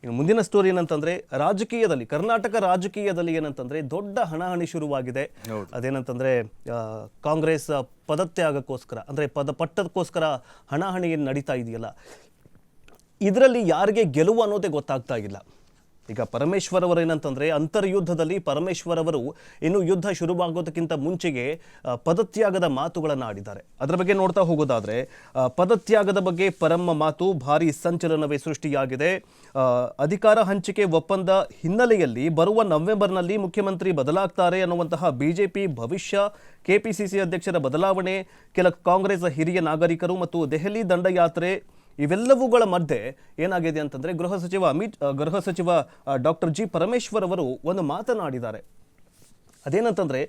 ಇನ್ನು ಮುಂದಿನ ಸ್ಟೋರಿ ಏನಂತಂದ್ರೆ ರಾಜಕೀಯದಲ್ಲಿ, ಕರ್ನಾಟಕ ರಾಜಕೀಯದಲ್ಲಿ ಏನಂತಂದ್ರೆ ದೊಡ್ಡ ಹಣಾಹಣಿ ಶುರುವಾಗಿದೆ. ಅದೇನಂತಂದ್ರೆ ಕಾಂಗ್ರೆಸ್ ಪದತ್ಯಾಗಕ್ಕೋಸ್ಕರ ಅಂದ್ರೆ ಪಟ್ಟದಕ್ಕೋಸ್ಕರ ಹಣಾಹಣಿ ಏನು ನಡೀತಾ ಇದೆಯಲ್ಲ, ಇದರಲ್ಲಿ ಯಾರಿಗೆ ಗೆಲುವು ಅನ್ನೋದೇ ಗೊತ್ತಾಗ್ತಾ ಇಲ್ಲ. ಈಗ ಪರಮೇಶ್ವರ್ ಅವರು ಏನಂತಂದ್ರೆ ಅಂತರ್ಯುದ್ಧದಲ್ಲಿ ಪರಮೇಶ್ವರ್ ಅವರು ಇನ್ನು ಯುದ್ಧ ಶುರುವಾಗೋದಕ್ಕಿಂತ ಮುಂಚೆಗೆ ಪದತ್ಯಾಗದ ಮಾತುಗಳನ್ನು ಆಡಿದ್ದಾರೆ. ಅದರ ಬಗ್ಗೆ ನೋಡ್ತಾ ಹೋಗೋದಾದ್ರೆ ಪದತ್ಯಾಗದ ಬಗ್ಗೆ ಪರಮ್ಮ ಮಾತು ಭಾರಿ ಸಂಚಲನವೇ ಸೃಷ್ಟಿಯಾಗಿದೆ. ಅಧಿಕಾರ ಹಂಚಿಕೆ ಒಪ್ಪಂದ ಹಿನ್ನೆಲೆಯಲ್ಲಿ ಬರುವ ನವೆಂಬರ್ನಲ್ಲಿ ಮುಖ್ಯಮಂತ್ರಿ ಬದಲಾಗ್ತಾರೆ ಅನ್ನುವಂತಹ ಬಿಜೆಪಿ ಭವಿಷ್ಯ, ಕೆಪಿಸಿಸಿ ಅಧ್ಯಕ್ಷರ ಬದಲಾವಣೆ, ಕೆಲ ಕಾಂಗ್ರೆಸ್ ಹಿರಿಯ ನಾಗರಿಕರು ಮತ್ತು ದೆಹಲಿ ದಂಡಯಾತ್ರೆ ಇವೆಲ್ಲವುಗಳ ಮಧ್ಯೆ ಏನಾಗಿದೆ ಅಂತಂದ್ರೆ ಗೃಹ ಸಚಿವ ಡಾಕ್ಟರ್ ಜಿ ಪರಮೇಶ್ವರ್ ಅವರು ಒಂದು ಮಾತನಾಡಿದ್ದಾರೆ. ಅದೇನಂತಂದ್ರೆ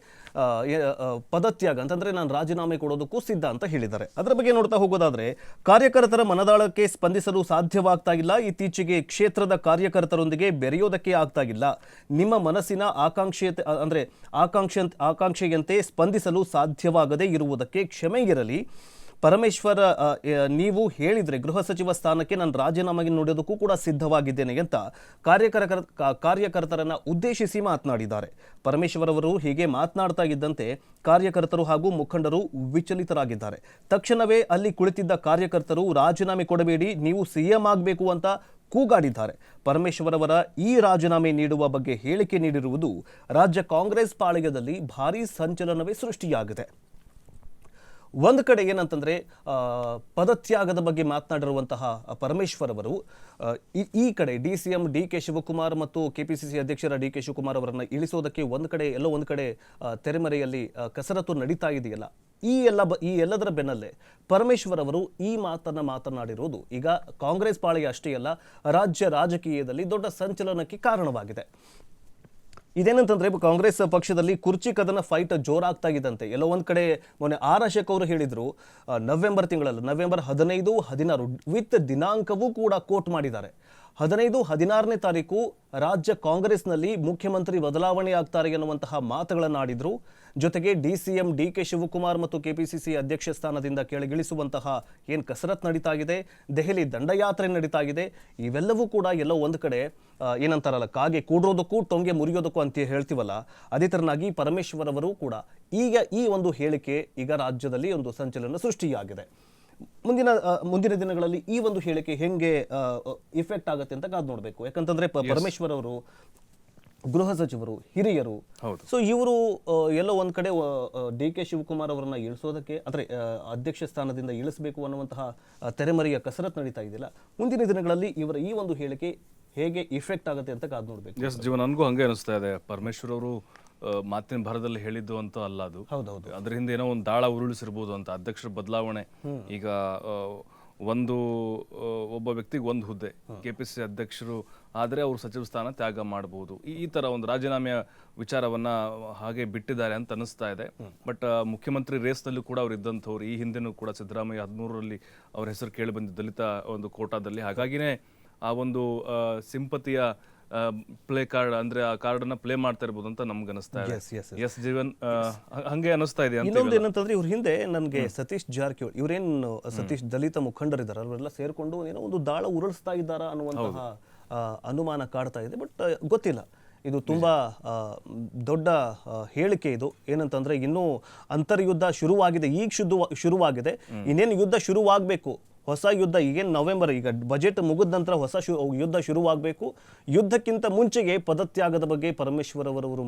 ಪದತ್ಯಾಗ ಅಂತಂದ್ರೆ ನಾನು ರಾಜೀನಾಮೆ ಕೊಡೋದಕ್ಕೂ ಸಿದ್ಧ ಅಂತ ಹೇಳಿದ್ದಾರೆ. ಅದರ ಬಗ್ಗೆ ನೋಡ್ತಾ ಹೋಗೋದಾದ್ರೆ ಕಾರ್ಯಕರ್ತರ ಮನದಾಳಕ್ಕೆ ಸ್ಪಂದಿಸಲು ಸಾಧ್ಯವಾಗ್ತಾ ಇಲ್ಲ. ಇತ್ತೀಚೆಗೆ ಕ್ಷೇತ್ರದ ಕಾರ್ಯಕರ್ತರೊಂದಿಗೆ ಬೆರೆಯೋದಕ್ಕೆ ಆಗ್ತಾ ಇಲ್ಲ. ನಿಮ್ಮ ಮನಸ್ಸಿನ ಆಕಾಂಕ್ಷೆಯಂತೆ ಸ್ಪಂದಿಸಲು ಸಾಧ್ಯವಾಗದೇ ಇರುವುದಕ್ಕೆ ಕ್ಷಮೆ ಇರಲಿ. ಪರಮೇಶ್ವರ್, ನೀವು ಹೇಳಿದರೆ ಗೃಹ ಸಚಿವ ಸ್ಥಾನಕ್ಕೆ ನಾನು ರಾಜೀನಾಮೆಗೆ ನೋಡೋದಕ್ಕೂ ಕೂಡ ಸಿದ್ಧವಾಗಿದ್ದೇನೆ ಅಂತ ಕಾರ್ಯಕರ್ತರನ್ನ ಉದ್ದೇಶಿಸಿ ಮಾತನಾಡಿದ್ದಾರೆ. ಪರಮೇಶ್ವರ್ ಅವರು ಹೀಗೆ ಮಾತನಾಡ್ತಾ ಇದ್ದಂತೆ ಕಾರ್ಯಕರ್ತರು ಹಾಗೂ ಮುಖಂಡರು ವಿಚಲಿತರಾಗಿದ್ದಾರೆ. ತಕ್ಷಣವೇ ಅಲ್ಲಿ ಕುಳಿತಿದ್ದ ಕಾರ್ಯಕರ್ತರು ರಾಜೀನಾಮೆ ಕೊಡಬೇಡಿ, ನೀವು ಸಿಎಂ ಆಗಬೇಕು ಅಂತ ಕೂಗಾಡಿದ್ದಾರೆ. ಪರಮೇಶ್ವರ್ ಅವರ ಈ ರಾಜೀನಾಮೆ ನೀಡುವ ಬಗ್ಗೆ ಹೇಳಿಕೆ ನೀಡಿರುವುದು ರಾಜ್ಯ ಕಾಂಗ್ರೆಸ್ ಪಾಳೆಯದಲ್ಲಿ ಭಾರೀ ಸಂಚಲನವೇ ಸೃಷ್ಟಿಯಾಗಿದೆ. ಒಂದು ಕಡೆ ಏನಂತಂದ್ರೆ ಪದತ್ಯಾಗದ ಬಗ್ಗೆ ಮಾತನಾಡಿರುವಂತಹ ಪರಮೇಶ್ವರ್ ಅವರು ಈ ಕಡೆ ಡಿ.ಸಿ.ಎಂ ಡಿ.ಕೆ. ಶಿವಕುಮಾರ್ ಮತ್ತು ಕೆಪಿಸಿಸಿ ಅಧ್ಯಕ್ಷರ ಡಿ.ಕೆ. ಶಿವಕುಮಾರ್ ಅವರನ್ನ ಇಳಿಸೋದಕ್ಕೆ ಒಂದು ಕಡೆ ತೆರೆಮರೆಯಲ್ಲಿ ಕಸರತ್ತು ನಡೀತಾ ಇದೆಯಲ್ಲ, ಈ ಎಲ್ಲದರ ಬೆನ್ನಲ್ಲೇ ಪರಮೇಶ್ವರ್ ಅವರು ಈ ಮಾತನ್ನ ಮಾತನಾಡಿರುವುದು ಈಗ ಕಾಂಗ್ರೆಸ್ ಪಾಳೆಯ ಅಷ್ಟೇ ಅಲ್ಲ, ರಾಜ್ಯ ರಾಜಕೀಯದಲ್ಲಿ ದೊಡ್ಡ ಸಂಚಲನಕ್ಕೆ ಕಾರಣವಾಗಿದೆ. ಇದೇನಂತಂದ್ರೆ ಕಾಂಗ್ರೆಸ್ ಪಕ್ಷದಲ್ಲಿ ಕುರ್ಚಿ ಕದನ ಫೈಟ್ ಜೋರಾಗ್ತಾ ಇದ್ದಂತೆ ಎಲ್ಲೋ ಒಂದ್ ಕಡೆ ಮೊನ್ನೆ ಆರ್ ಅಶೋಕ್ ಅವರು ಹೇಳಿದ್ರು ನವೆಂಬರ್ ತಿಂಗಳಲ್ಲಿ ನವೆಂಬರ್ 15, 16 ವಿತ್ ದಿನಾಂಕವೂ ಕೂಡ ಕೋಟ್ ಮಾಡಿದ್ದಾರೆ. 15, 16ನೇ ತಾರೀಕು ರಾಜ್ಯ ಕಾಂಗ್ರೆಸ್ನಲ್ಲಿ ಮುಖ್ಯಮಂತ್ರಿ ಬದಲಾವಣೆ ಆಗ್ತಾರೆ ಎನ್ನುವಂತಹ ಮಾತುಗಳನ್ನು ಆಡಿದ್ರು. ಜೊತೆಗೆ ಡಿ.ಸಿ.ಎಂ ಡಿ.ಕೆ. ಶಿವಕುಮಾರ್ ಮತ್ತು ಕೆಪಿಸಿಸಿ ಅಧ್ಯಕ್ಷ ಸ್ಥಾನದಿಂದ ಕೆಳಗಿಳಿಸುವಂತಹ ಏನು ಕಸರತ್ ನಡೀತಾ ಇದೆ, ದೆಹಲಿ ದಂಡಯಾತ್ರೆ ನಡೀತಾ ಇದೆ, ಇವೆಲ್ಲವೂ ಕೂಡ ಎಲ್ಲೋ ಒಂದು ಕಡೆ ಏನಂತಾರಲ್ಲ, ಕಾಗೆ ಕೂಡೋದಕ್ಕೂ ಟೊಂಗೆ ಮುರಿಯೋದಕ್ಕೂ ಅಂತ ಹೇಳ್ತೀವಲ್ಲ, ಅದೇ ತರನಾಗಿ ಪರಮೇಶ್ವರ್ ಅವರು ಕೂಡ ಈಗ ಈ ಒಂದು ಹೇಳಿಕೆ ಈಗ ರಾಜ್ಯದಲ್ಲಿ ಒಂದು ಸಂಚಲನ ಸೃಷ್ಟಿಯಾಗಿದೆ. ಮುಂದಿನ ದಿನಗಳಲ್ಲಿ ಈ ಒಂದು ಹೇಳಿಕೆ ಹೆಂಗೆ ಇಫೆಕ್ಟ್ ಆಗುತ್ತೆ ಅಂತ ಕಾದು ನೋಡಬೇಕು. ಯಾಕಂತಂದ್ರೆ ಪರಮೇಶ್ವರ್ ಅವರು ಗೃಹ ಸಚಿವರು, ಹಿರಿಯರು. ಸೊ ಇವರು ಎಲ್ಲೋ ಒಂದ್ ಕಡೆ ಡಿ.ಕೆ. ಶಿವಕುಮಾರ್ ಅವರನ್ನ ಇಳಿಸೋದಕ್ಕೆ ಅಂದ್ರೆ ಅಧ್ಯಕ್ಷ ಸ್ಥಾನದಿಂದ ಇಳಿಸಬೇಕು ಅನ್ನುವಂತಹ ತೆರೆಮರೆಯ ಕಸರತ್ ನಡೀತಾ ಇದೆಯಲ್ಲ, ಮುಂದಿನ ದಿನಗಳಲ್ಲಿ ಇವರ ಈ ಒಂದು ಹೇಳಿಕೆ ಹೇಗೆ ಇಫೆಕ್ಟ್ ಆಗುತ್ತೆ ಅಂತ ಕಾದು ನೋಡ್ಬೇಕು. ನನಗೂ ಹಂಗೆ ಅನಿಸ್ತಾ ಇದೆ. ಪರಮೇಶ್ವರ್ ಅವರು ಮಾತಿನ ಭರದಲ್ಲಿ ಹೇಳಿದ್ದು ಅಂತ ಅಲ್ಲ, ಅದು ಅದ್ರ ಹಿಂದೆ ಏನೋ ಒಂದು ದಾಳ ಉರುಳಿಸಿರ್ಬೋದು ಅಂತ. ಅಧ್ಯಕ್ಷರ ಬದಲಾವಣೆ, ಈಗ ಒಬ್ಬ ವ್ಯಕ್ತಿಗೆ ಒಂದು ಹುದ್ದೆ, ಕೆಪಿಸಿಸಿ ಅಧ್ಯಕ್ಷರು ಆದ್ರೆ ಅವರು ಸಚಿವ ಸ್ಥಾನ ತ್ಯಾಗ ಮಾಡಬಹುದು, ಈ ತರ ಒಂದು ರಾಜೀನಾಮೆಯ ವಿಚಾರವನ್ನ ಹಾಗೆ ಬಿಟ್ಟಿದ್ದಾರೆ ಅಂತ ಅನಿಸ್ತಾ ಇದೆ. ಬಟ್ ಮುಖ್ಯಮಂತ್ರಿ ರೇಸ್ನಲ್ಲೂ ಕೂಡ ಅವ್ರು ಇದ್ದಂಥವ್ರು. ಈ ಹಿಂದೆನೂ ಕೂಡ ಸಿದ್ದರಾಮಯ್ಯ 13ರಲ್ಲಿ ಅವ್ರ ಹೆಸರು ಕೇಳಿ ಬಂದಿದ್ದು ದಲಿತ ಒಂದು ಕೋಟಾದಲ್ಲಿ. ಹಾಗಾಗಿನೇ ಆ ಒಂದು ಸಿಂಪತಿಯ ಪ್ಲೇ ಕಾರ್ಡ್ ಅಂದ್ರೆ ಆ ಕಾರ್ಡ್ ಅನ್ನ ಪ್ಲೇ ಮಾಡ್ತಾ ಇರ್ಬೋದು ಅಂತ ನಮ್ಗೆ ಅನಿಸ್ತಾ ಇದೆ. ಎಸ್ ಜೀವನ್ ಹಂಗೆ ಅನಿಸ್ತಾ ಇದೆ. ಇನ್ನೊಂದು ಏನಂತಂದ್ರೆ ಇವ್ರ ಹಿಂದೆ ನನ್ಗೆ ಸತೀಶ್ ಜಾರಕಿಹೊಳಿ, ಇವರೇನು ಸತೀಶ್ ದಲಿತ ಮುಖಂಡರಿದ್ದಾರೆ, ಅವರೆಲ್ಲ ಸೇರ್ಕೊಂಡು ಏನೋ ಒಂದು ದಾಳ ಉರುಳಿಸ್ತಾ ಇದ್ದಾರ ಅನ್ನುವಂತಹ ಅನುಮಾನ ಕಾಡ್ತಾ ಇದೆ. ಬಟ್ ಗೊತ್ತಿಲ್ಲ, ಇದು ತುಂಬಾ ದೊಡ್ಡ ಹೇಳಿಕೆ. ಇದು ಏನಂತಂದ್ರೆ ಇನ್ನೂ ಅಂತರ್ಯುದ್ಧ ಶುರುವಾಗಿದೆ, ಈಗ ಶುರುವಾಗಿದೆ, ಇನ್ನೇನು ಯುದ್ಧ ಶುರುವಾಗಬೇಕು, ಹೊಸ ಯುದ್ಧ. ಈಗೇನು ನವೆಂಬರ್, ಈಗ ಬಜೆಟ್ ಮುಗಿದ ನಂತರ ಹೊಸ ಯುದ್ಧ ಶುರುವಾಗಬೇಕು. ಯುದ್ಧಕ್ಕಿಂತ ಮುಂಚೆಗೆ ಪದತ್ಯಾಗದ ಬಗ್ಗೆ ಪರಮೇಶ್ವರ್ ಅವರವರು